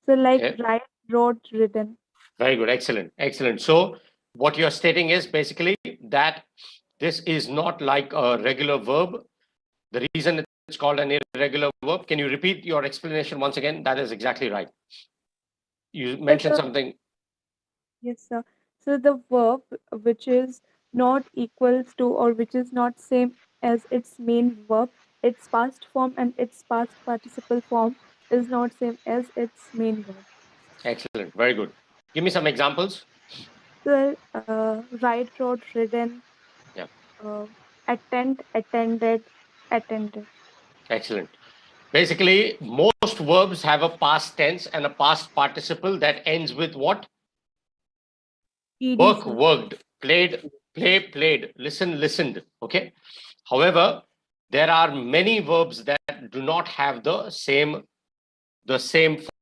So like Okay. write, wrote, written. Very good. Excellent. Excellent. So what you're stating is basically that this is not like a regular verb. The reason it's called an irregular verb. Can you repeat your explanation once again? That is exactly right. You So mentioned the something. Yes, sir. So the verb which is not equals to or which is not same as its main verb, its past form and its past participle form is not same as its main verb. Excellent. Very good. Give me some examples. So write, wrote, written, Yeah. uh, attend, attended, attended. Excellent. Basically, most verbs have a past tense and a past participle that ends with what? ED, Work, sir. worked, played, play, played, listen, listened. Okay. However, there are many verbs that do not have the same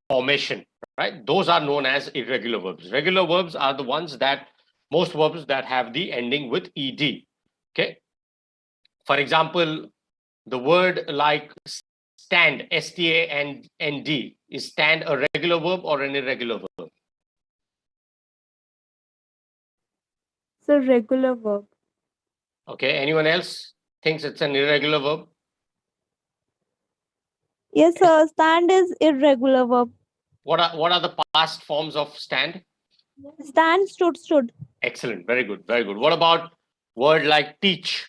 formation, right? Those are known as irregular verbs. Regular verbs are the ones that most verbs that have the ending with ed. Okay. For example, the word like stand, stand, is stand a regular verb or an irregular verb? So regular verb. Okay. Anyone else thinks it's an irregular verb? Yes, sir. Stand is irregular verb. What are the past forms of stand? Stand, stood, stood. Excellent. Very good. Very good. What about word like teach?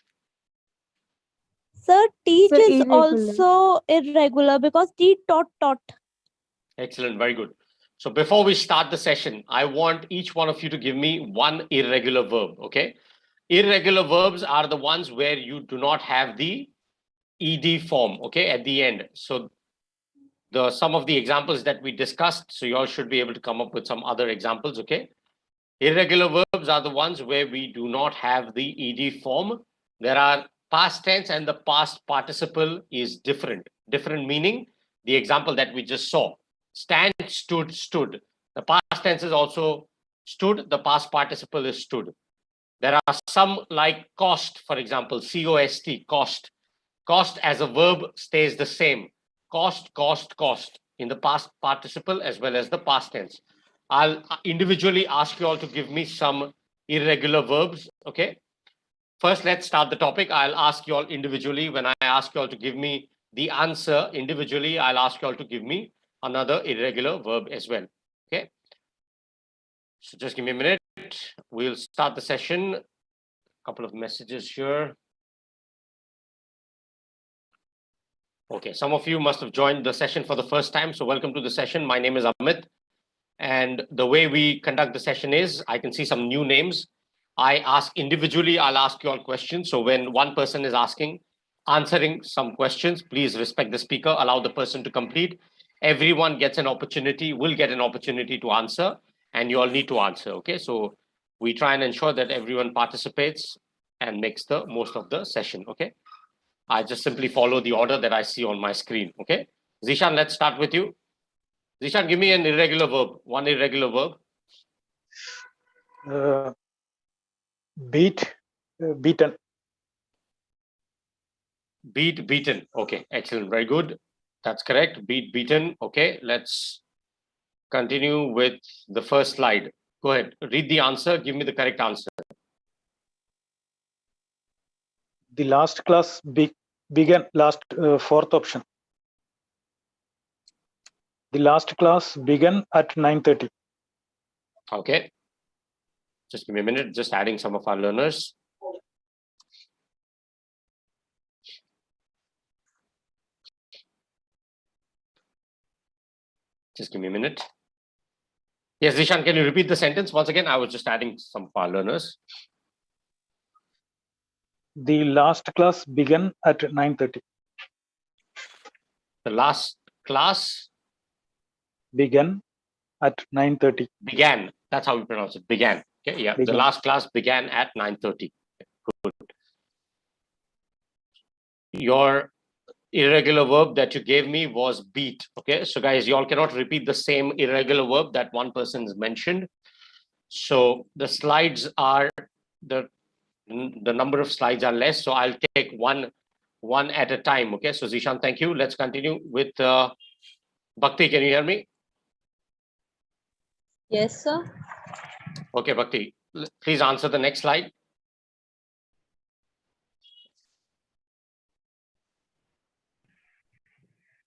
Sir, teach So is irregular. also irregular because teach, taught, taught. Excellent. Very good. So before we start the session, I want each one of you to give me one irregular verb. Okay. Irregular verbs are the ones where you do not have the ed form, okay, at the end. So some of the examples that we discussed, so you all should be able to come up with some other examples, okay? Irregular verbs are the ones where we do not have the ed form. There are past tense and the past participle is different. Different meaning the example that we just saw. Stand, stood, stood. The past tense is also stood. The past participle is stood. There are some like cost, for example, cost, cost. Cost as a verb stays the same. Cost, cost, cost in the past participle as well as the past tense. I'll individually ask you all to give me some irregular verbs. Okay. First, let's start the topic. I'll ask you all individually. When I ask you all to give me the answer individually, I'll ask you all to give me another irregular verb as well. Okay. So just give me a minute. We'll start the session. A couple of messages here. Okay, some of you must have joined the session for the first time. So welcome to the session. My name is Amit. And the way we conduct the session is, I can see some new names. I ask individually, I'll ask you all questions. So when one person is answering some questions, please respect the speaker, allow the person to complete. Everyone gets an opportunity, will get an opportunity to answer, and you all need to answer, okay? So we try and ensure that everyone participates and makes the most of the session, okay? I just simply follow the order that I see on my screen, okay? Zishan, let's start with you. Zishan, give me an irregular verb, one irregular verb. Beat, beaten. Beat, beaten. Okay, excellent, very good. That's correct. Beat, beaten. Okay, let's continue with the first slide. Go ahead, read the answer. Give me the correct answer. The last class began last fourth option. The last class began at 9:30. Okay, just give me a minute. Just adding some of our learners. Just give me a minute. Yes, Zishan, can you repeat the sentence once again? I was just adding some of our learners. The last class began at 9:30. The last class Began at 9:30. began. That's how we pronounce it. Began. Okay, yeah. Began. The last class began at 9:30. Good. Your irregular verb that you gave me was beat. Okay, so guys, you all cannot repeat the same irregular verb that one person's mentioned. So the slides are the number of slides are less. So I'll take one at a time. Okay, so Zishan, thank you. Let's continue with Bhakti. Can you hear me? Yes, sir. Okay, Bhakti, please answer the next slide.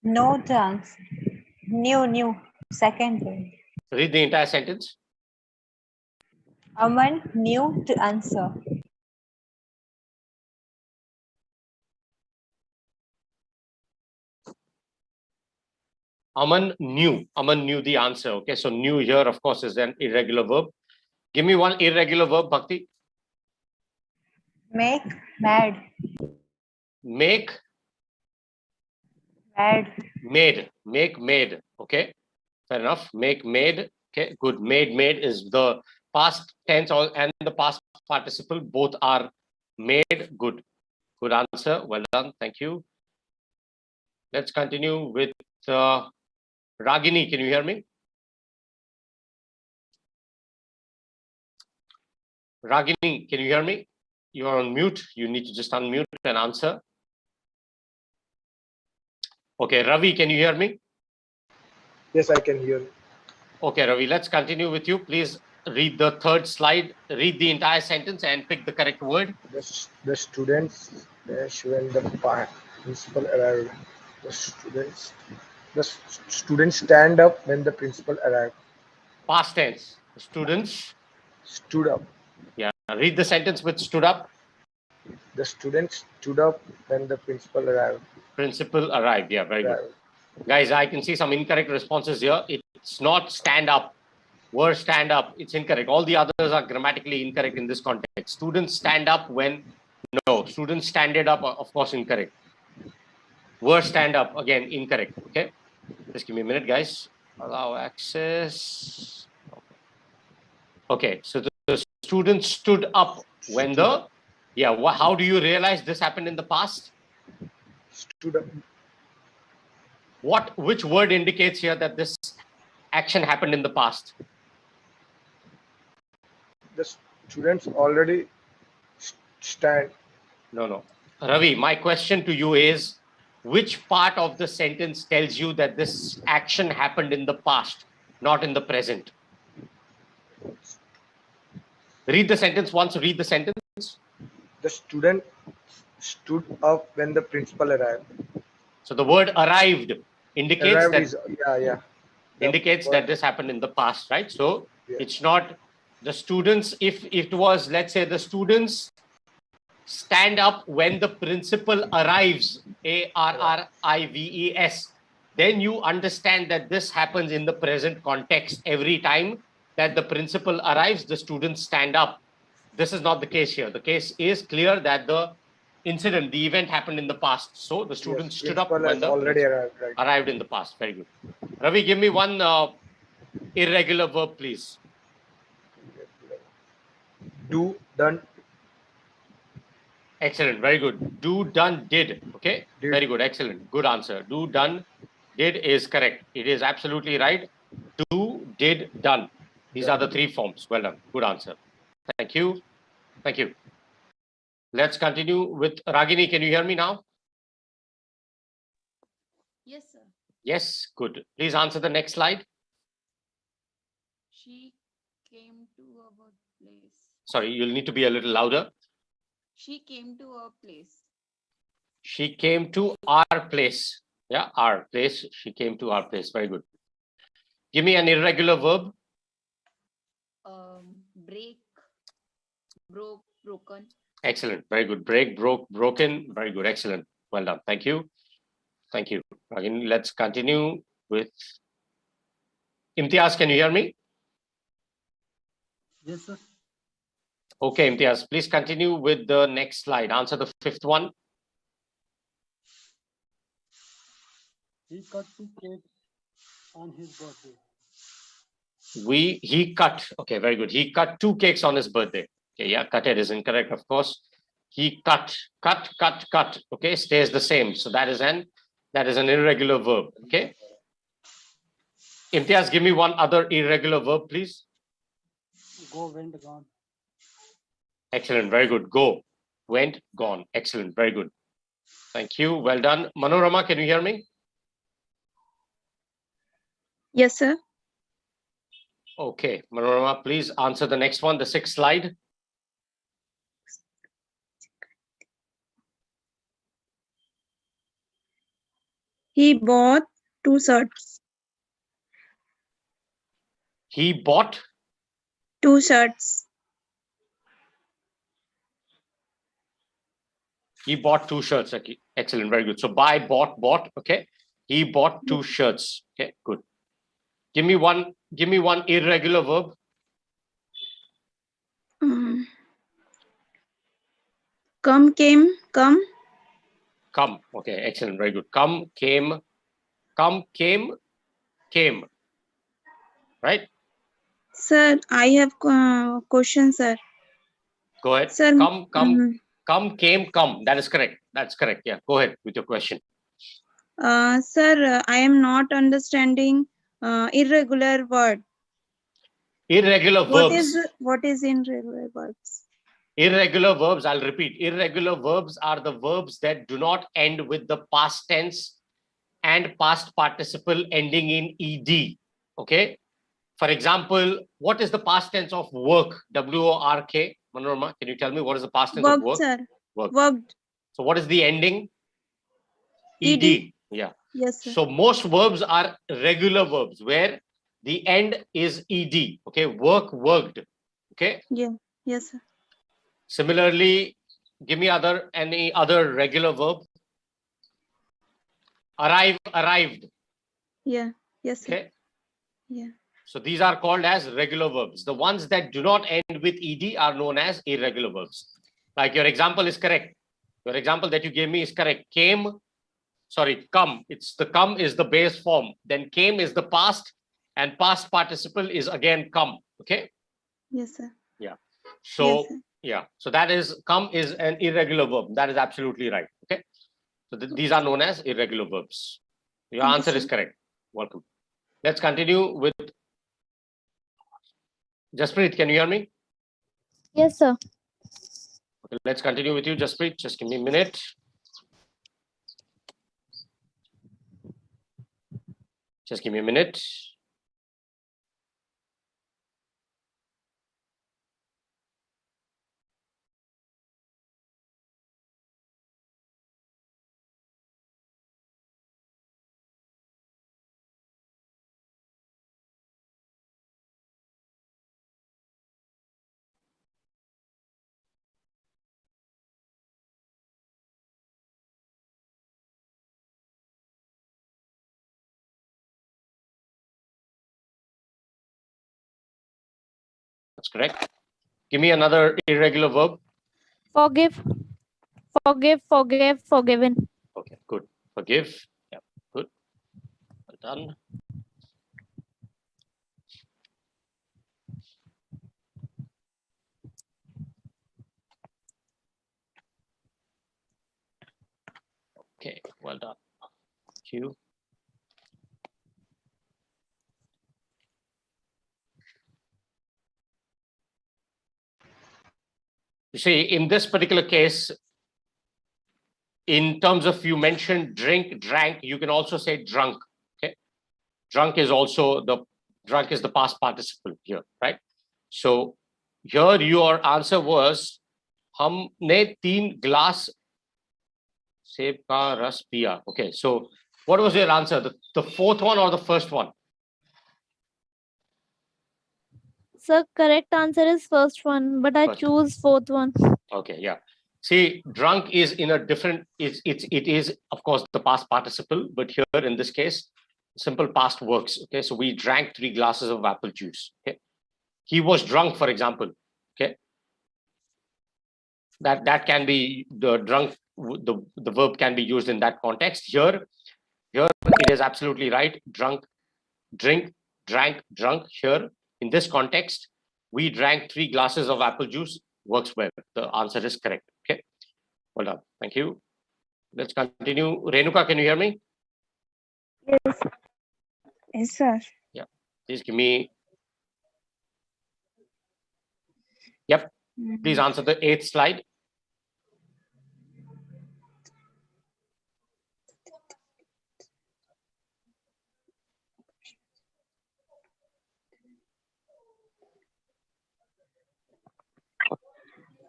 No chance. New. Second word. Read the entire sentence. Aman knew to answer. Aman knew the answer. Okay, so knew here, of course, is an irregular verb. Give me one irregular verb, Bhakti. Make mad. Make Mad. made. Okay, fair enough. Make made. Okay, good. Made is the past tense and the past participle. Both are made. Good answer. Well done. Thank you. Let's continue with Ragini. Can you hear me? Ragini, can you hear me? You are on mute. You need to just unmute and answer. Okay, Ravi, can you hear me? Yes, I can hear. Okay, Ravi, let's continue with you. Please read the third slide. Read the entire sentence and pick the correct word. The students dash when the principal arrived. The students stand up when the principal arrived. Past tense. Students. Stood up. Yeah. Read the sentence with stood up. The students stood up when the principal arrived. Principal arrived. Yeah, very good. Guys, I can see some incorrect responses here. It's not stand up. Were stand up. It's incorrect. All the others are grammatically incorrect in this context. Students stand up when no. Students standed up, of course, incorrect. Were stand up, again, incorrect. Okay. Just give me a minute, guys. Allow access. Okay. So the students stood up when the, yeah, how do you realize this happened in the past? Stood up. Which word indicates here that this action happened in the past? The students already stand. No. Ravi, my question to you is, which part of the sentence tells you that this action happened in the past, not in the present? Read the sentence once. Read the sentence. The student stood up when the principal arrived. So the word arrived indicates Arrived that is, yeah. Indicates that this happened in the past, right? So it's not the students. If it was, let's say, the students stand up when the principal arrives, arrives, then you understand that this happens in the present context. Every time that the principal arrives, the students stand up. This is not the case here. The case is clear that the incident, the event happened in the past. So the students stood up when the already arrived, right? Arrived in the past. Very good. Ravi, give me one irregular verb, please. Do, done. Excellent. Very good. Do, done, did. Okay. Did. Very good. Excellent. Good answer. Do, done, did is correct. It is absolutely right. Do, did, done. These are the three forms. Well done. Good answer. Thank you. Thank you. Let's continue with Ragini. Can you hear me now? Yes, sir. Yes. Good. Please answer the next slide. She came to our place. Sorry, you'll need to be a little louder. She came to our place. She came to our place. Yeah, our place. She came to our place. Very good. Give me an irregular verb. Break, broke, broken. Excellent. Very good. Break, broke, broken. Very good. Excellent. Well done. Thank you. Thank you. Again, let's continue with Imtiaz. Can you hear me? Yes, sir. Okay, Imtiaz, please continue with the next slide. Answer the fifth one. He cut 2 cakes on his birthday. He cut. Okay, very good. He cut 2 cakes on his birthday. Okay, yeah, cutted is incorrect, of course. He cut. Okay, stays the same. So that is an irregular verb. Okay. Imtiaz, give me one other irregular verb, please. Go, went, gone. Excellent. Very good. Go, went, gone. Excellent. Very good. Thank you. Well done. Manorama, can you hear me? Yes, sir. Okay, Manorama, please answer the next one, the sixth slide. He bought 2 shirts. He bought 2 shirts. He bought 2 shirts. Okay, excellent, very good. So buy, bought. Okay, he bought 2 shirts. Okay, good. Give me one irregular verb. Come, came, come. Come. Okay, excellent, very good. Come, came, came. Right? Sir, I have question, sir. Go ahead. Sir, Come, came, come. That is correct. That's correct. Yeah, go ahead with your question. Sir, I am not understanding irregular word. Irregular verbs. What is irregular verbs? Irregular verbs, I'll repeat. Irregular verbs are the verbs that do not end with the past tense and past participle ending in ed. Okay. For example, what is the past tense of work? W-O-R-K. Manorama, can you tell me what is the past tense of Worked, work? sir. Work. Worked. So what is the ending? Ed. Yeah. Yes, sir. So most verbs are regular verbs where the end is ed. Okay. Work, worked. Okay. Yeah. Yes, sir. Similarly, give me any other regular verb. Arrive, arrived. Yeah. Yes, sir. Okay. Yeah. So these are called as regular verbs. The ones that do not end with ed are known as irregular verbs. Like your example is correct. Your example that you gave me is correct. Come. It's the come is the base form. Then came is the past, and past participle is again come. Okay. Yes, sir. Yeah. So Yes, sir. yeah. So that is come is an irregular verb. That is absolutely right. Okay. So these are known as irregular verbs. Your Thank you, answer is sir. correct. Welcome. Let's continue with Jaspreet. Can you hear me? Yes, sir. Okay, let's continue with you, Jaspreet. Just give me a minute. Just give me a minute. That's correct. Give me another irregular verb. Forgive. Forgive, forgave, forgiven. Okay, good. Forgive. Yeah, good. Well done. Okay, well done. Thank you. You see, in this particular case, in terms of you mentioned drink, drank, you can also say drunk. Okay. Drunk is the past participle here, right? So here your answer was हमने 3 glass सेब का रस पिया. Okay, so what was your answer? The fourth one or the first one? Sir, correct answer is first one, but I First. choose fourth one. Okay, yeah. See, drunk is in a different, it is of course the past participle, but here in this case, simple past works. Okay, so we drank 3 glasses of apple juice. Okay, he was drunk, for example. Okay, that can be the drunk. The verb can be used in that context. Here it is absolutely right. Drunk, drink, drank, drunk. Here in this context, we drank 3 glasses of apple juice. Works well. The answer is correct. Okay, well done. Thank you. Let's continue. Renuka, can you hear me? Yes. Yes, sir. Yeah. Please give me. Yep. Please answer the 8th slide.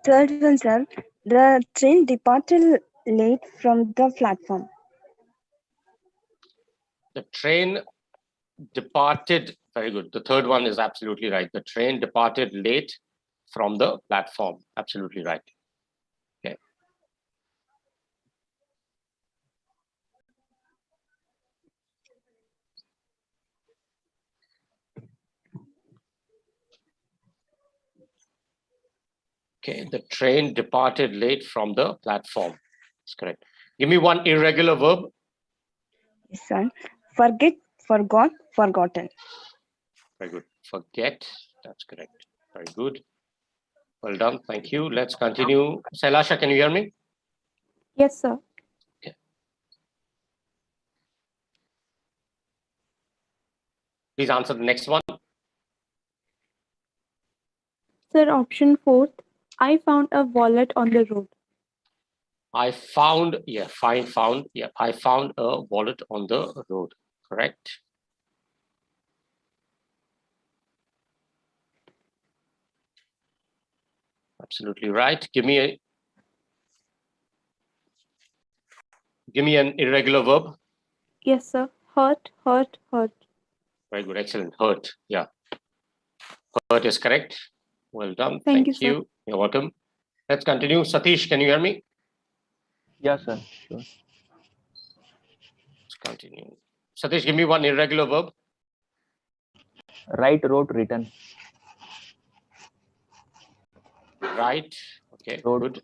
third one, sir. The train departed late from the platform. The train departed. Very good. The third one is absolutely right. The train departed late from the platform. Absolutely right. Okay. Okay, the train departed late from the platform. That's correct. Give me one irregular verb. Yes, sir. Forget, forgot, forgotten. Very good. Forget. That's correct. Very good. Well done. Thank you. Let's continue. Sailasha, can you hear me? Yes, sir. Okay. Please answer the next one. Sir, option 4. I found a wallet on the road. I found, yeah, found. Yeah, I found a wallet on the road. Correct. Absolutely right. Give me an irregular verb. Yes, sir. Hurt, hurt, hurt. Very good. Excellent. Hurt. Yeah. Hurt is correct. Well done. Thank you, Thank sir. you. You're welcome. Let's continue. Satish, can you hear me? Yeah, sir. Sure. Let's continue. Satish, give me one irregular verb. Write, wrote, written. Right. Okay. Wrote.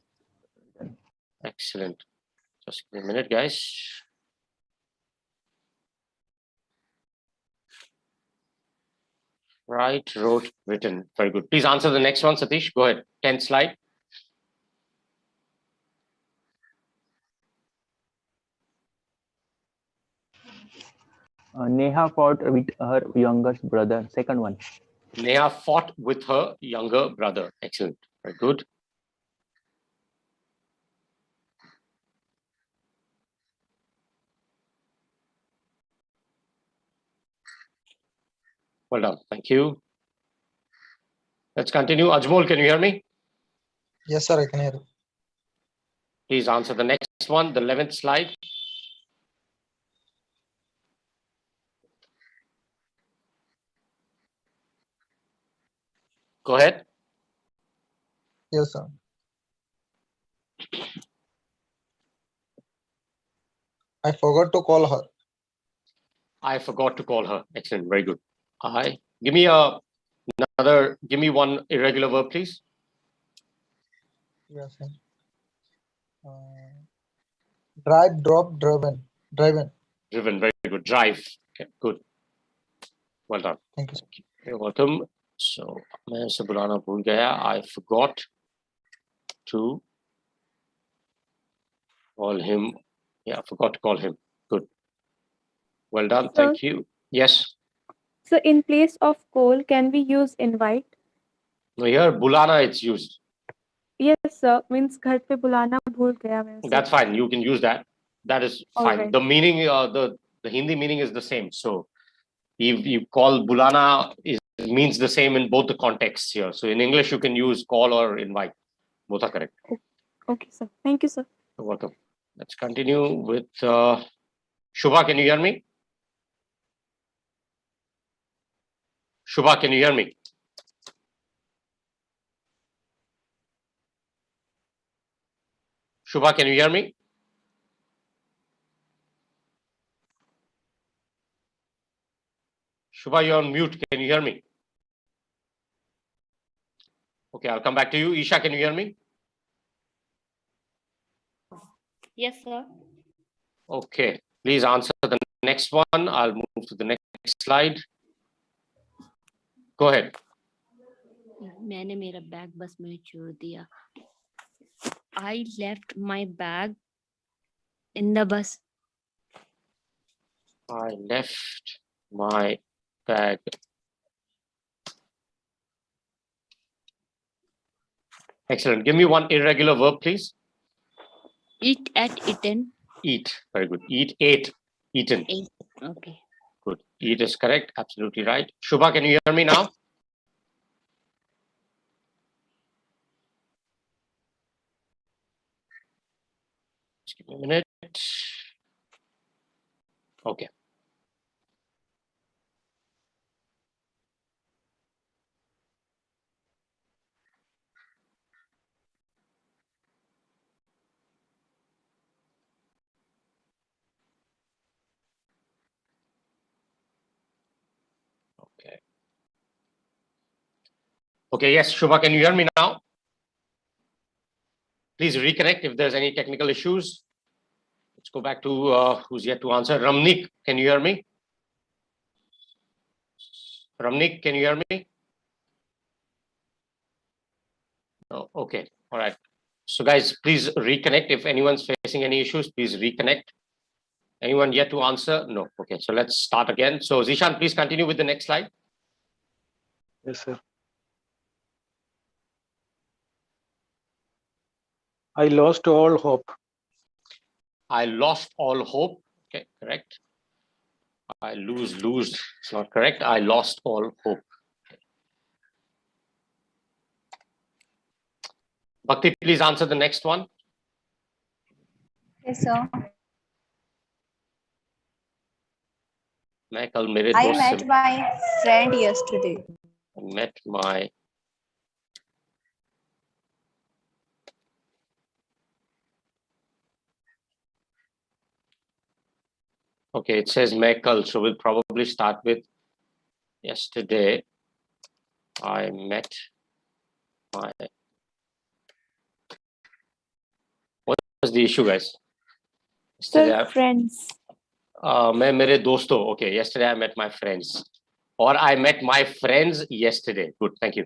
Good. Excellent. Just give me a minute, guys. Right, wrote, written. Very good. Please answer the next one, Satish. Go ahead. 10th slide. Neha fought with her youngest brother. Second one. Neha fought with her younger brother. Excellent. Very good. Well done. Thank you. Let's continue. Ajmol, can you hear me? Yes, sir, I can hear you. Please answer the next one, the 11th slide. Go ahead. Yes, sir. I forgot to call her. I forgot to call her. Excellent. Very good. Give me one irregular verb, please. Yes, sir. Drive, drop, driven. Driven. Driven. Very good. Drive. Okay, good. Well done. Thank you. You're welcome. So, मैं इसे बुलाना भूल गया. I forgot to call him. Yeah, I forgot to call him. Good. Well done. Sir. Thank you. Yes. So in place of call, can we use invite? No, here bulana it's used. Yes, sir. Means घर पे बुलाना भूल गया मैं उसे. That's fine. You can use that. That is fine. Alright. The meaning, the Hindi meaning is the same. So if you call bulana, it means the same in both the contexts here. So in English, you can use call or invite. Both are correct. Okay, sir. Thank you, sir. You're welcome. Let's continue with Shubha. Can you hear me? Shubha, can you hear me? Shubha, can you hear me? Shubha, you're on mute. Can you hear me? Okay, I'll come back to you. Isha, can you hear me? Yes, sir. Okay, please answer the next one. I'll move to the next slide. Go ahead. मैंने मेरा bag बस में छोड़ दिया. I left my bag in the bus. I left my bag. Excellent. Give me one irregular verb, please. Eat at eaten. Eat. Very good. Eat, ate, eaten. Ate. Okay. Good. Eat is correct. Absolutely right. Shubha, can you hear me now? Just give me a minute. Okay. Okay. Okay, yes, Shubha, can you hear me now? Please reconnect if there's any technical issues. Let's go back to who's yet to answer. Ramnik, can you hear me? Ramnik, can you hear me? Oh, okay, all right. So guys, please reconnect. If anyone's facing any issues, please reconnect. Anyone yet to answer? No. Okay, so let's start again. So Zishan, please continue with the next slide. Yes, sir. I lost all hope. I lost all hope. Okay, correct. I lose. It's not correct. I lost all hope. Bhakti, please answer the next one. Yes, sir. मैं कल मेरे I दोस्त met से my friend yesterday. met my okay, it says मैं कल, so we'll probably start with yesterday. I met my. What was the issue, guys? Sir, friends. मैं मेरे दोस्तों. Okay, yesterday I met my friends, or I met my friends yesterday. Good, thank you.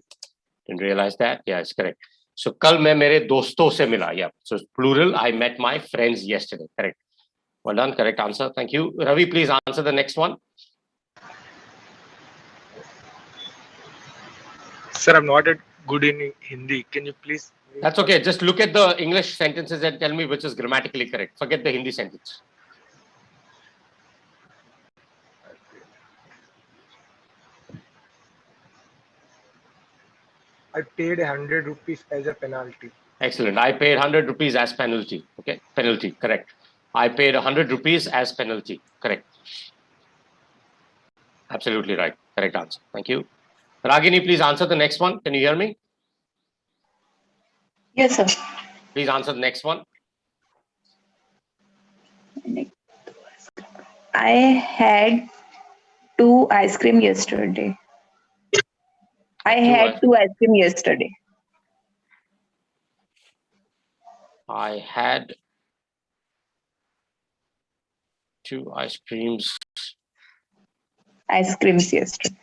Didn't realize that. Yeah, it's correct. So कल मैं मेरे दोस्तों से मिला. Yeah, so plural. I met my friends yesterday. Correct. Well done. Correct answer. Thank you. Ravi, please answer the next one. Sir, I'm not that good in Hindi. Can you please? That's okay. Just look at the English sentences and tell me which is grammatically correct. Forget the Hindi sentence. I paid 100 rupees as a penalty. Excellent. I paid 100 rupees as penalty. Okay, penalty. Correct. I paid 100 rupees as penalty. Correct. Absolutely right. Correct answer. Thank you. Ragini, please answer the next one. Can you hear me? Yes, sir. Please answer the next one. I had 2 ice cream yesterday. I had 2 ice cream yesterday. I had 2 ice creams. Ice creams yesterday.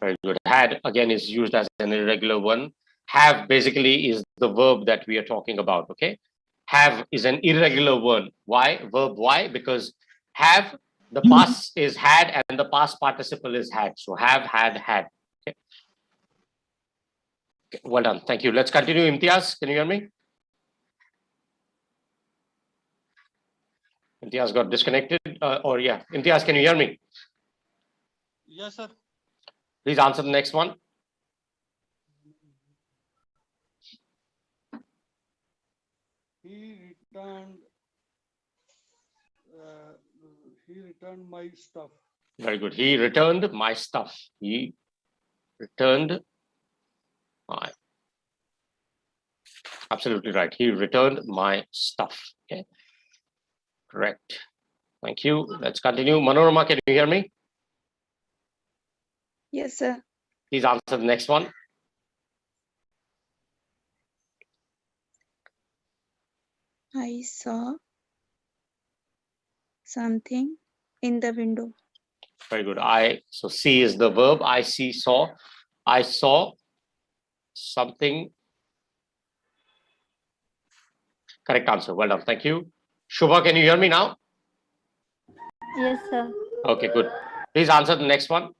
Very good. Had again is used as an irregular one. Have basically is the verb that we are talking about. Okay. Have is an irregular one. Why? Verb why? Because have, the past is had and the past participle is had. So have, had. Okay. Well done. Thank you. Let's continue. Imtiaz, can you hear me? Imtiaz got disconnected. Imtiaz, can you hear me? Yes, sir. Please answer the next one. He returned my stuff. Very good. He returned my stuff. He returned my. Absolutely right. He returned my stuff. Okay. Correct. Thank you. Let's continue. Manorama, can you hear me? Yes, sir. Please answer the next one. I saw something in the window. Very good. So see is the verb. I see, saw. I saw something. Correct answer. Well done. Thank you. Shubha, can you hear me now? Yes, sir. Okay, good. Please answer the next one.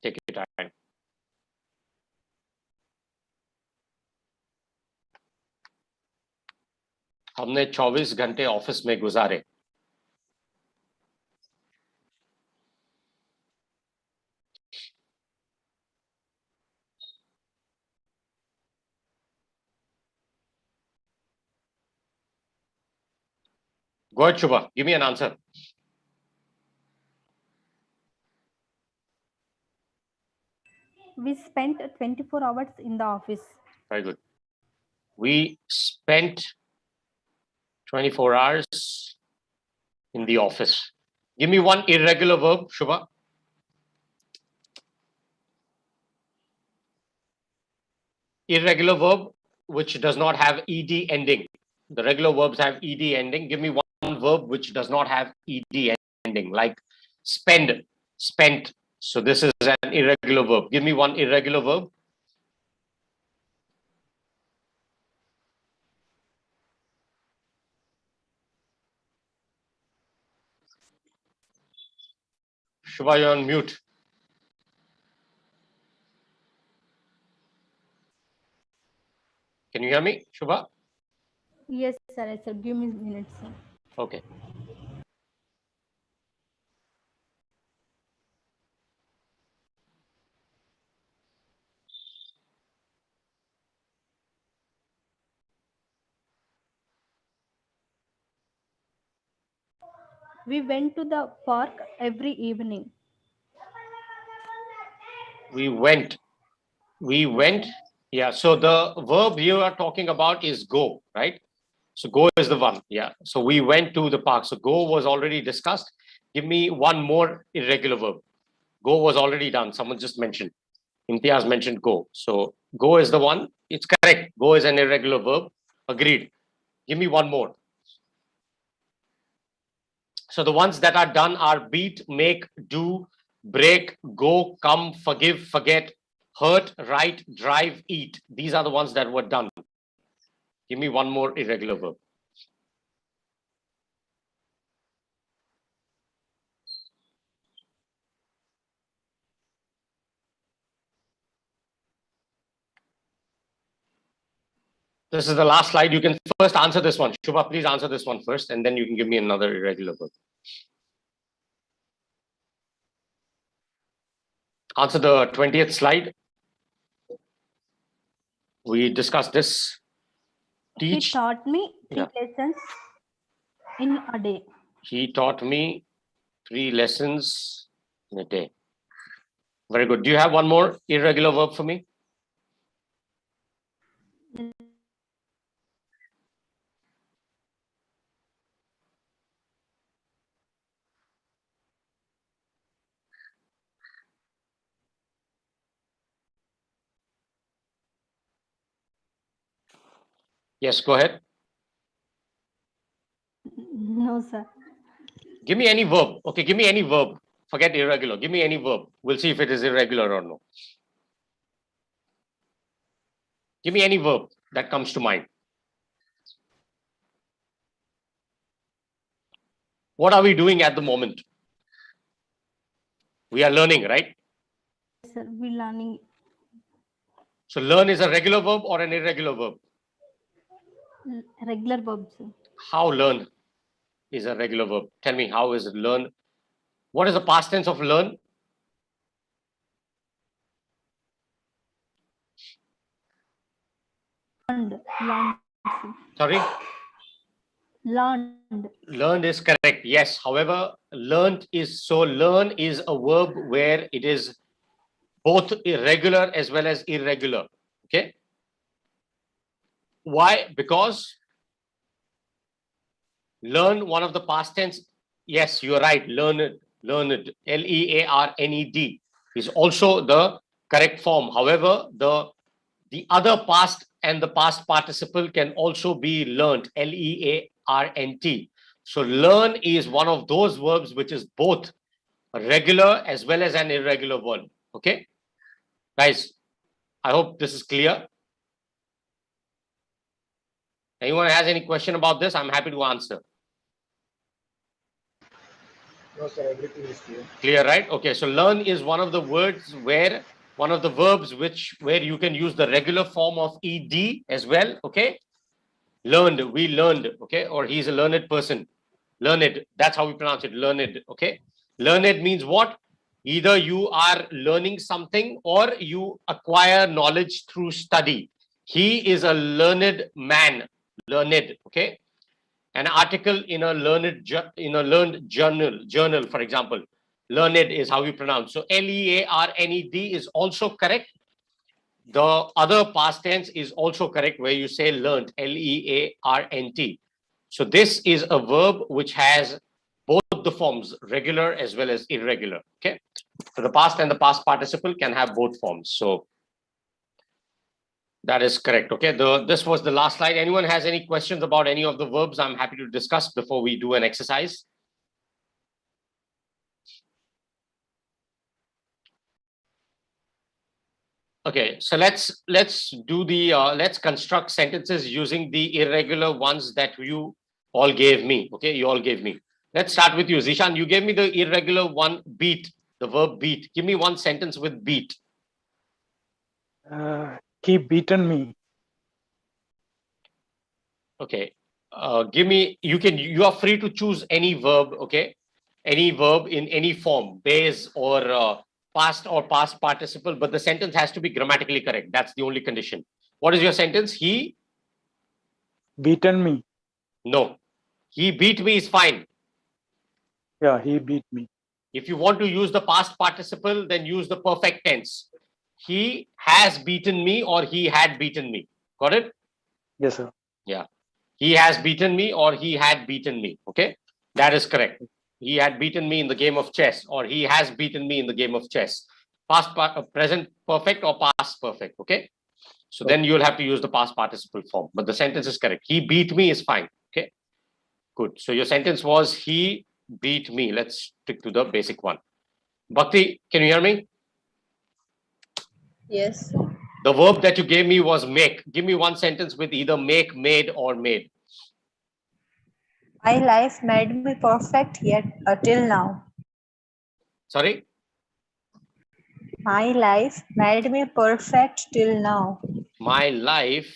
Take your time. हमने 24 घंटे office में गुजारे. Go ahead, Shubha. Give me an answer. We spent 24 hours in the office. Very good. We spent 24 hours in the office. Give me one irregular verb, Shubha. Irregular verb which does not have ed ending. The regular verbs have ed ending. Give me one verb which does not have ed ending, like spend, spent. So this is an irregular verb. Give me one irregular verb. Shubha, you're on mute. Can you hear me, Shubha? Yes, sir. Yes, sir. Give me minutes, sir. Okay. We went to the park every evening. We went. Yeah. So the verb you are talking about is go, right? So go is the one. Yeah. So we went to the park. So go was already discussed. Give me one more irregular verb. Go was already done. Someone just mentioned. Imtiaz mentioned go. So go is the one. It's correct. Go is an irregular verb. Agreed. Give me one more. So the ones that are done are beat, make, do, break, go, come, forgive, forget, hurt, write, drive, eat. These are the ones that were done. Give me one more irregular verb. This is the last slide. You can first answer this one. Shubha, please answer this one first, and then you can give me another irregular verb. Answer the 20th slide. We discussed this. Teach. He taught me 3 lessons in a day. He taught me 3 lessons in a day. Very good. Do you have one more irregular verb for me? Yes, go ahead. No, sir. Give me any verb. Okay, give me any verb. Forget irregular. Give me any verb. We'll see if it is irregular or no. Give me any verb that comes to mind. What are we doing at the moment? We are learning, right? Yes, sir. We learning. So learn is a regular verb or an irregular verb? Regular verbs. How learn is a regular verb? Tell me, how is it learn? What is the past tense of learn? Learned. Sorry? Learned. Learned is correct. Yes. However, learned is learn is a verb where it is both irregular as well as irregular. Okay. Why? Because learn, one of the past tense. Yes, you are right. Learned, learned, Learned is also the correct form. However, the other past and the past participle can also be learned, Learnt. So learn is one of those verbs which is both a regular as well as an irregular verb. Okay, guys, I hope this is clear. Anyone has any question about this? I'm happy to answer. No, sir, everything is clear. Clear, right? Okay, so learn is one of the words where one of the verbs where you can use the regular form of ed as well. Okay, learned, we learned. Okay, or he's a learned person. Learned, that's how we pronounce it. Learned. Okay, learned means what? Either you are learning something or you acquire knowledge through study. He is a learned man. Learned. Okay, An article in a learned journal, for example. Learned is how you pronounce. So learned is also correct. The other past tense is also correct where you say learnt, learnt. So this is a verb which has both the forms, regular as well as irregular. Okay. So the past and the past participle can have both forms. So that is correct. Okay. This was the last slide. Anyone has any questions about any of the verbs? I'm happy to discuss before we do an exercise. Okay, so let's do the let's construct sentences using the irregular ones that you all gave me. Okay, you all gave me. Let's start with you, Zishan. You gave me the irregular one, beat, the verb beat. Give me one sentence with beat. He beaten me. Okay, give me. You are free to choose any verb. Okay, any verb in any form, base or past or past participle, but the sentence has to be grammatically correct. That's the only condition. What is your sentence? He Beaten me. No, he beat me is fine. Yeah, he beat me. If you want to use the past participle, then use the perfect tense. He has beaten me or he had beaten me. Got it? Yes, sir. Yeah. He has beaten me or he had beaten me. Okay. That is correct. He had beaten me in the game of chess or he has beaten me in the game of chess. Present perfect or past perfect. Okay. So then you'll have to use the past participle form, but the sentence is correct. He beat me is fine. Okay. Good. So your sentence was he beat me. Let's stick to the basic one. Bhakti, can you hear me? Yes. The verb that you gave me was make. Give me one sentence with either make, made, or made. My life made me perfect yet till now. Sorry? My life made me perfect till now. My life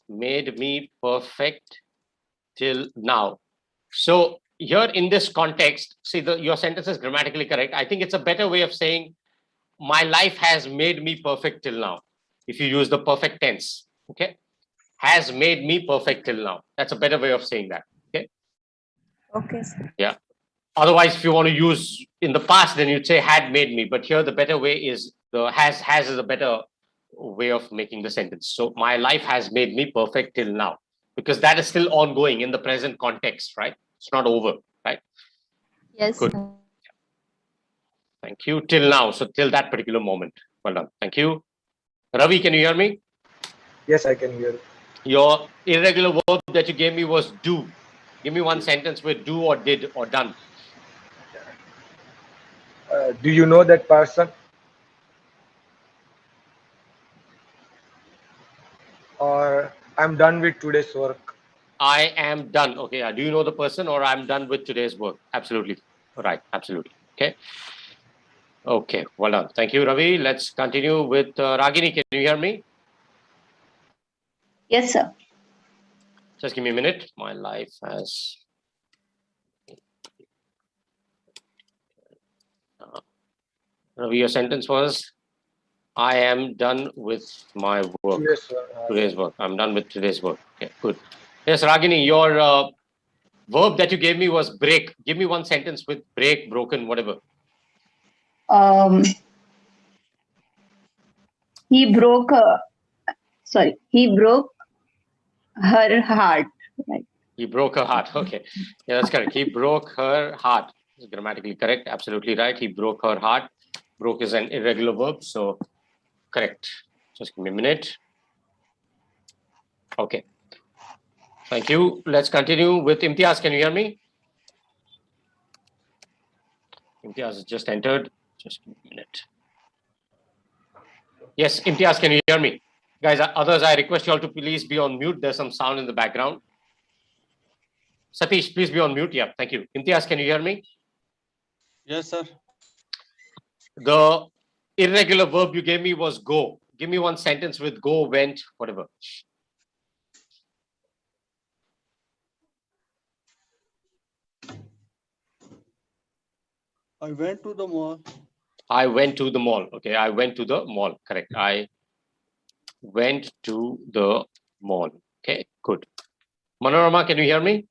made me perfect till now. So here in this context, see your sentence is grammatically correct. I think it's a better way of saying my life has made me perfect till now. If you use the perfect tense, okay? Has made me perfect till now. That's a better way of saying that, okay? Okay, sir. Yeah. Otherwise, if you want to use in the past, then you'd say had made me. But here the better way is the has is a better way of making the sentence. So my life has made me perfect till now, because that is still ongoing in the present context, right? It's not over, right? Yes. Good. Sir. Thank you. Till now. So till that particular moment. Well done. Thank you. Ravi, can you hear me? Yes, I can hear. Your irregular verb that you gave me was do. Give me one sentence with do or did or done. Do you know that person? Or I'm done with today's work. I am done. Okay. Do you know the person or I'm done with today's work? Absolutely. Right. Absolutely. Okay. Okay. Well done. Thank you, Ravi. Let's continue with Ragini. Can you hear me? Yes, sir. Just give me a minute. My life has. Ravi, your sentence was I am done with my work. Today's work. I'm done with today's work. Okay, good. Yes, Ragini, your verb that you gave me was break. Give me one sentence with break, broken, whatever. He broke he broke her heart. Right. He broke her heart. Okay. Yeah, that's correct. He broke her heart. It's grammatically correct. Absolutely right. He broke her heart. Broke is an irregular verb. So correct. Just give me a minute. Okay. Thank you. Let's continue with Imtiaz. Can you hear me? Imtiaz has just entered. Just give me a minute. Yes, Imtiaz, can you hear me? Guys, others, I request you all to please be on mute. There's some sound in the background. Satish, please be on mute. Yeah, thank you. Imtiaz, can you hear me? Yes, sir. The irregular verb you gave me was go. Give me one sentence with go, went, whatever. I went to the mall. I went to the mall. Okay, I went to the mall. Correct. I went to the mall. Okay, good. Manorama, can you hear me?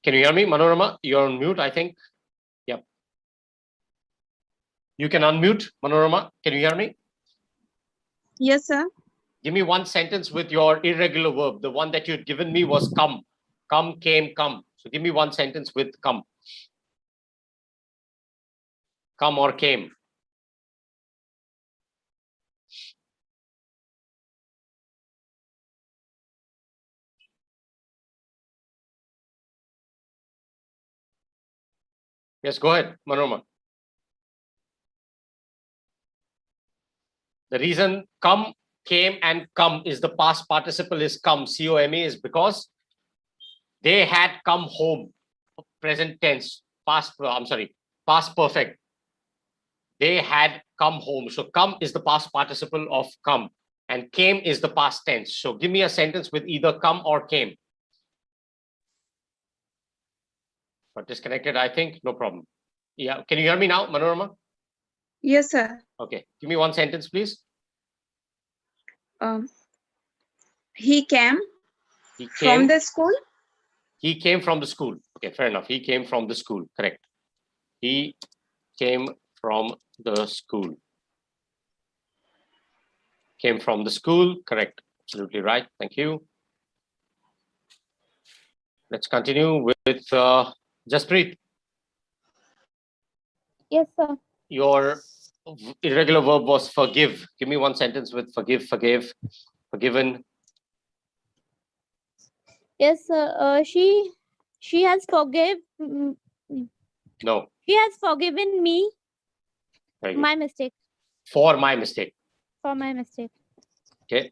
Can you hear me, Manorama? You're on mute, I think. Yep. You can unmute, Manorama. Can you hear me? Yes, sir. Give me one sentence with your irregular verb. The one that you'd given me was come. Come, came, come. So give me one sentence with come. Come or came. Yes, go ahead, Manorama. The reason come, came, and come is the past participle is come, C-O-M-E, is because they had come home. Present tense, past perfect. They had come home. So come is the past participle of come, and came is the past tense. So give me a sentence with either come or came. But disconnected, I think. No problem. Yeah, can you hear me now, Manorama? Yes, sir. Okay, give me one sentence, please. He came He from came. the school. He came from the school. Okay, fair enough. He came from the school. Correct. He came from the school. Came from the school. Correct. Absolutely right. Thank you. Let's continue with Jaspreet. Yes, sir. Your irregular verb was forgive. Give me one sentence with forgive, forgave, forgiven. Yes, sir. She has No. She has forgiven me Very good. my mistake. For my mistake. For my mistake. Okay.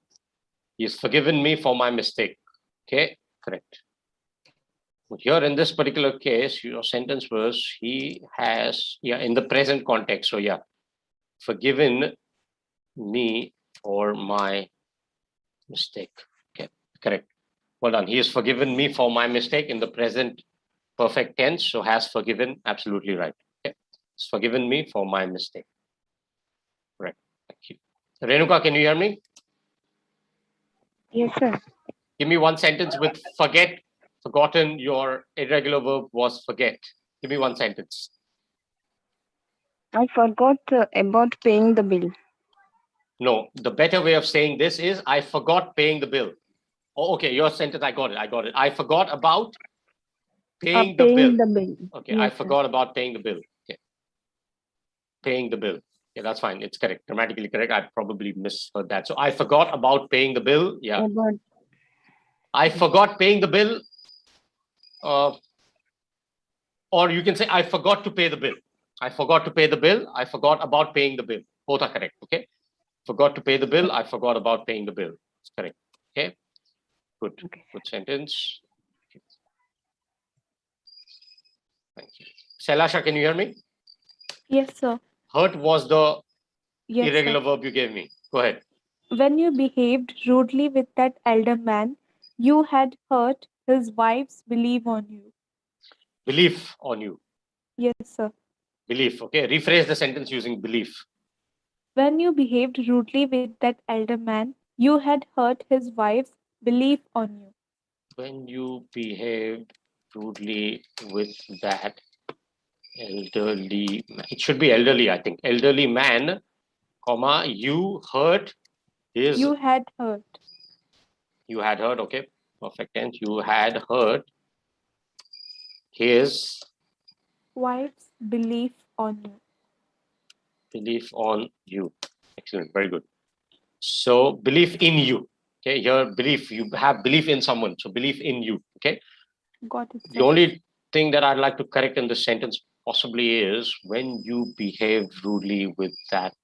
He's forgiven me for my mistake. Okay. Correct. But here in this particular case, your sentence was he has, yeah, in the present context. So yeah, forgiven me for my mistake. Okay, correct. Well done. He has forgiven me for my mistake in the present perfect tense. So has forgiven, absolutely right. Okay. He's forgiven me for my mistake. Correct. Thank you. Renuka, can you hear me? Yes, sir. Give me one sentence with forget, forgotten. Your irregular verb was forget. Give me one sentence. I forgot about paying the bill. No, the better way of saying this is I forgot paying the bill. Oh, okay, your sentence, I got it. I forgot about paying the bill. Okay, Yes, I sir. forgot about paying the bill. Okay. Paying the bill. Yeah, that's fine. It's correct. Grammatically correct. I probably misheard that. So I forgot about paying the bill. Yeah. About I forgot paying the bill. Or you can say I forgot to pay the bill. I forgot to pay the bill. I forgot about paying the bill. Both are correct. Okay. Forgot to pay the bill. I forgot about paying the bill. It's correct. Okay. Good. Okay. Good sentence. Thank you. Sailasha, can you hear me? Yes, sir. Hurt was the Yes, irregular sir. verb you gave me. Go ahead. When you behaved rudely with that elder man, you had hurt his wife's belief on you. Belief on you. Yes, sir. Belief. Okay. Rephrase the sentence using belief. When you behaved rudely with that elder man, you had hurt his wife's belief on you. When you behaved rudely with that elderly man. It should be elderly, I think. Elderly man, comma, you hurt his. You had hurt. You had hurt. Okay. Perfect tense. You had hurt his Wife's belief on you. belief on you. Excellent. Very good. So belief in you. Okay. Here, belief. You have belief in someone. So belief in you. Okay. Got it, The sir. only thing that I'd like to correct in this sentence possibly is when you behave rudely with that.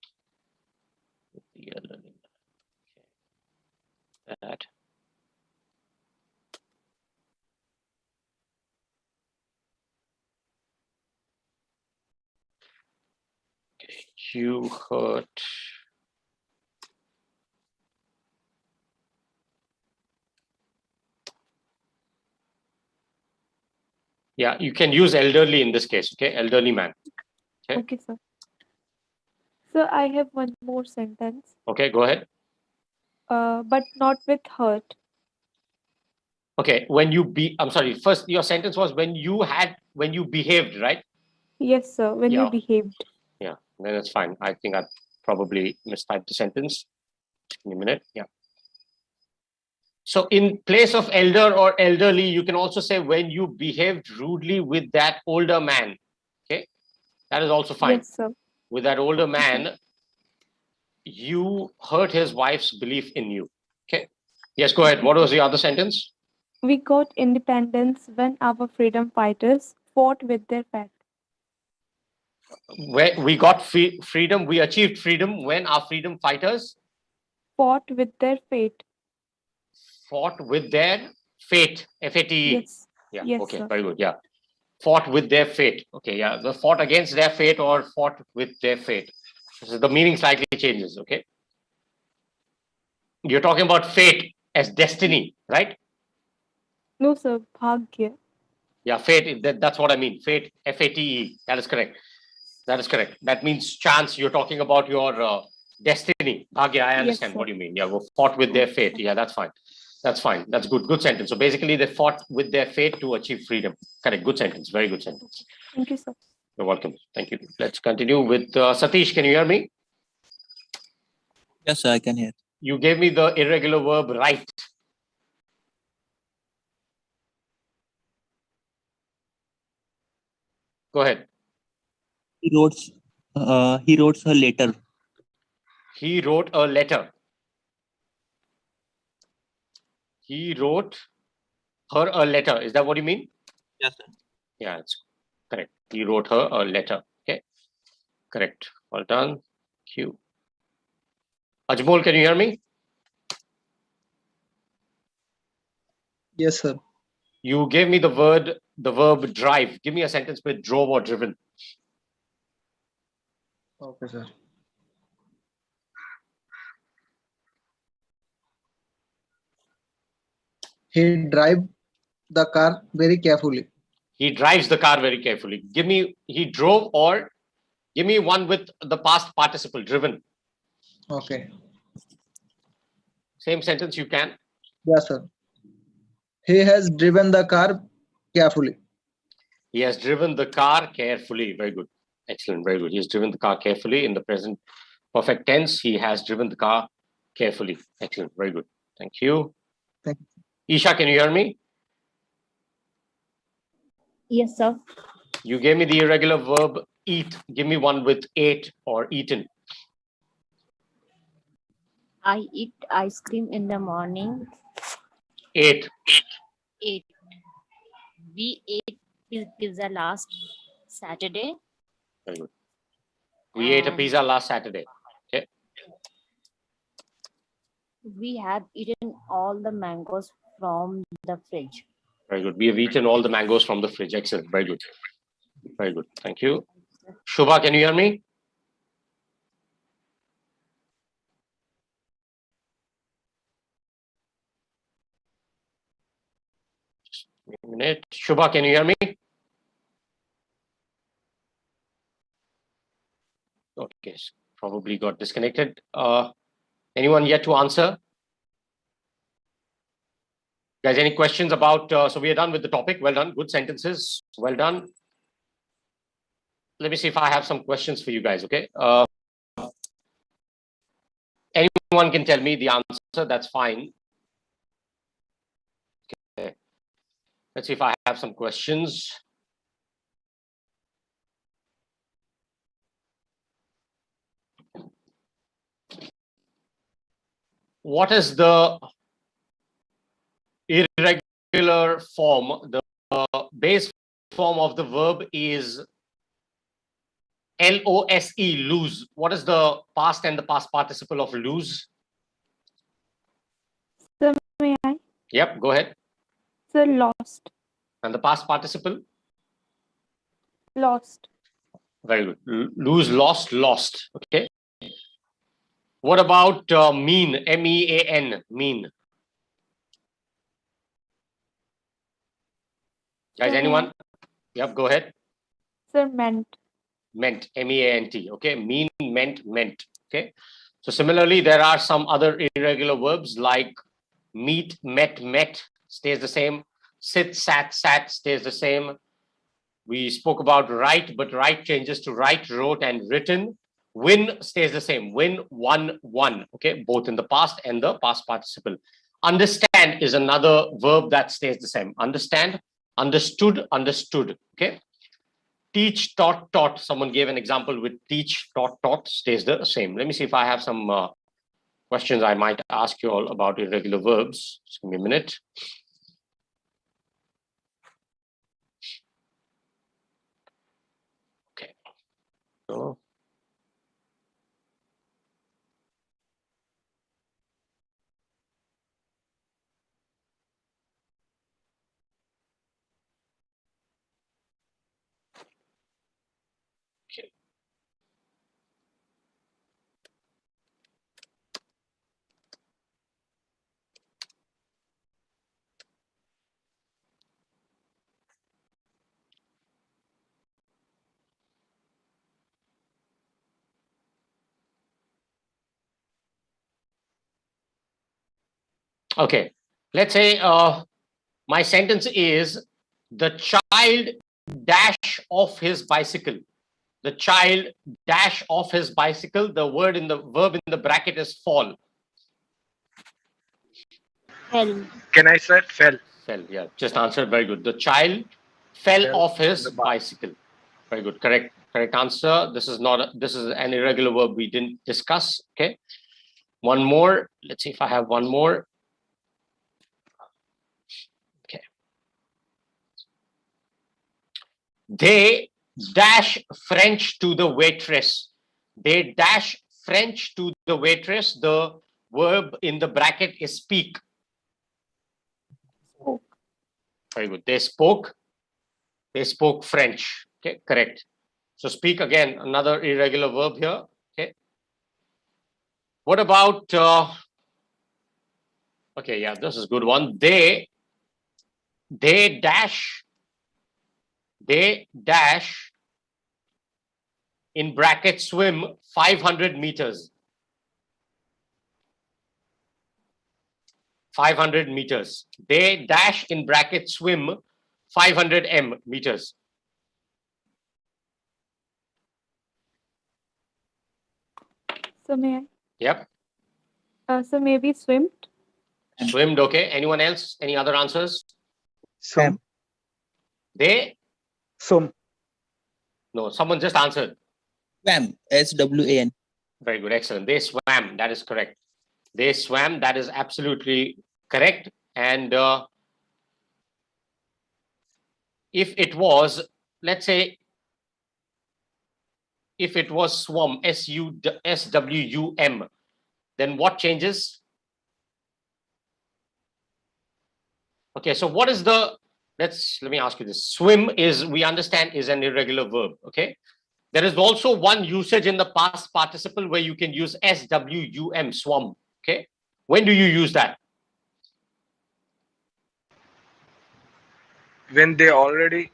That. Okay. You hurt. Yeah, you can use elderly in this case. Okay. Elderly man. Okay. Okay, sir. So I have one more sentence. Okay. Go ahead. But not with hurt. Okay, I'm sorry, first your sentence was when you behaved, right? Yes, sir. When you Yeah. behaved. Yeah, then that's fine. I think I probably mistyped the sentence. Give me a minute. Yeah. So in place of elder or elderly, you can also say when you behaved rudely with that older man. Okay, that is also fine. Yes, sir. With that older man, you hurt his wife's belief in you. Okay. Yes, go ahead. What was the other sentence? We got independence when our freedom fighters fought with their fate. Where we got freedom, we achieved freedom when our freedom fighters Fought with their fate. fought with their fate. F-A-T-E. Yes. Yeah. Yes, Okay. sir. Very good. Yeah. Fought with their fate. Okay. Yeah. The fought against their fate or fought with their fate. So the meaning slightly changes. Okay. You're talking about fate as destiny, right? No, sir. Bhagya. Yeah. Fate. That's what I mean. Fate. F-A-T-E. That is correct. That is correct. That means chance. You're talking about your destiny. Bhagya. I understand Yes, what you mean. Yeah. We fought with their fate. Yeah. That's fine. That's fine. That's good. Good sentence. So basically, they fought with their fate to achieve freedom. Correct. Good sentence. Very good sentence. Thank you, sir. You're welcome. Thank you. Let's continue with Satish. Can you hear me? Yes, sir, I can hear. You gave me the irregular verb right. Go ahead. He wrote her letter. He wrote a letter. He wrote her a letter. Is that what you mean? Yes, sir. Yeah, it's correct. He wrote her a letter. Okay. Correct. Well done. Q. Ajmol, can you hear me? Yes, sir. You gave me the verb drive. Give me a sentence with drove or driven. Okay, sir. He drive the car very carefully. He drives the car very carefully. Give me he drove or give me one with the past participle, driven. Okay. Same sentence you can. Yes, sir. He has driven the car carefully. He has driven the car carefully. Very good. Excellent. Very good. He has driven the car carefully in the present perfect tense. He has driven the car carefully. Excellent. Very good. Thank you. Thank you. Isha, can you hear me? Yes, sir. You gave me the irregular verb eat. Give me one with ate or eaten. I eat ice cream in the morning. Ate. Ate. We ate pizza last Saturday. Very good. We ate a pizza last Saturday. Okay. We have eaten all the mangoes from the fridge. Very good. We have eaten all the mangoes from the fridge. Excellent. Very good. Very good. Thank you. Shubha, can you hear me? Just a minute. Shubha, can you hear me? Okay, probably got disconnected. Anyone yet to answer? Guys, any questions about, so we are done with the topic. Well done. Good sentences. Well done. Let me see if I have some questions for you guys, okay? Anyone can tell me the answer, that's fine. Okay. Let's see if I have some questions. What is the irregular form? The base form of the verb is L-O-S-E, lose. What is the past and the past participle of lose? Sir, may I? Yep, go ahead. Sir, lost. And the past participle? Lost. Very good. Lose, lost, lost. Okay. What about mean? M-E-A-N, mean. Guys, Sir, anyone? Yep, go ahead. Sir, meant. Meant, M-E-A-N-T. Okay, mean, meant, meant. Okay. So similarly, there are some other irregular verbs like meet, met, met, stays the same. Sit, sat, sat stays the same. We spoke about write, but write changes to write, wrote, and written. Win stays the same. Win, won, won. Okay, both in the past and the past participle. Understand is another verb that stays the same. Understand, understood, understood. Okay. Teach, taught, taught. Someone gave an example with teach, taught, taught stays the same. Let me see if I have some questions I might ask you all about irregular verbs. Just give me a minute. Okay. So, okay. Okay, let's say my sentence is the child dash off his bicycle. The child dash off his bicycle. The word in the verb in the bracket is fall. Fell. Can I say fell? Fell, yeah, just answered. Very good. The child fell off his bicycle. Very good. Correct. Correct answer. This is not. This is an irregular verb we didn't discuss. Okay. One more. Let's see if I have one more. Okay. They dash French to the waitress. They dash French to the waitress. The verb in the bracket is speak. Spoke. Very good. They spoke. They spoke French. Okay, correct. So speak again, another irregular verb here. Okay. What about, okay, yeah, this is a good one. They dash in bracket swim 500 meters. 500 meters. They dash in bracket swim 500 meters. So may I? Yep. So maybe swimmed. Swimmed. Okay. Anyone else? Any other answers? Swim. They? Swim. No, someone just answered. Swam. SWAN. Very good. Excellent. They swam. That is correct. They swam. That is absolutely correct. And if it was, let's say, if it was swum, SWM, then what changes? Okay, so what is the, let me ask you this. Swim is, we understand, is an irregular verb, okay? There is also one usage in the past participle where you can use SWUM, swum, okay? When do you use that? When they already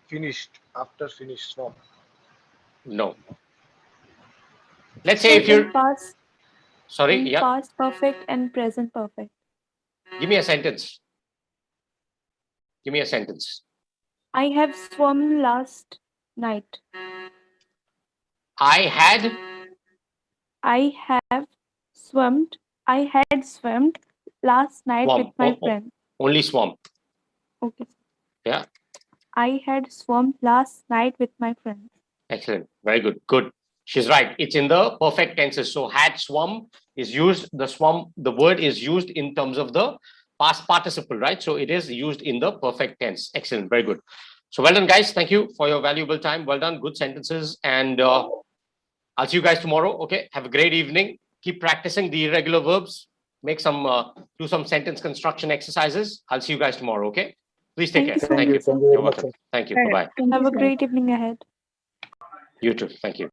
finished, after finished swam. No. Let's say if you're past, sorry, in yeah. past perfect and present perfect. Give me a sentence. Give me a sentence. I have swum last night. I had swummed last night swum. with my friend. Only swum. Okay. Yeah. I had swum last night with my friends. Excellent. Very good. Good. She's right. It's in the perfect tenses. So had swum is used, the word is used in terms of the past participle, right? So it is used in the perfect tense. Excellent. Very good. So well done, guys. Thank you for your valuable time. Well done. Good sentences. And I'll see you guys tomorrow. Okay. Have a great evening. Keep practicing the irregular verbs. Make some, do some sentence construction exercises. I'll see you guys tomorrow. Okay. Please take care. Thank you. Thank you very You're much, welcome. sir. Thank you. Bye-bye. Have a great evening ahead. You too. Thank you.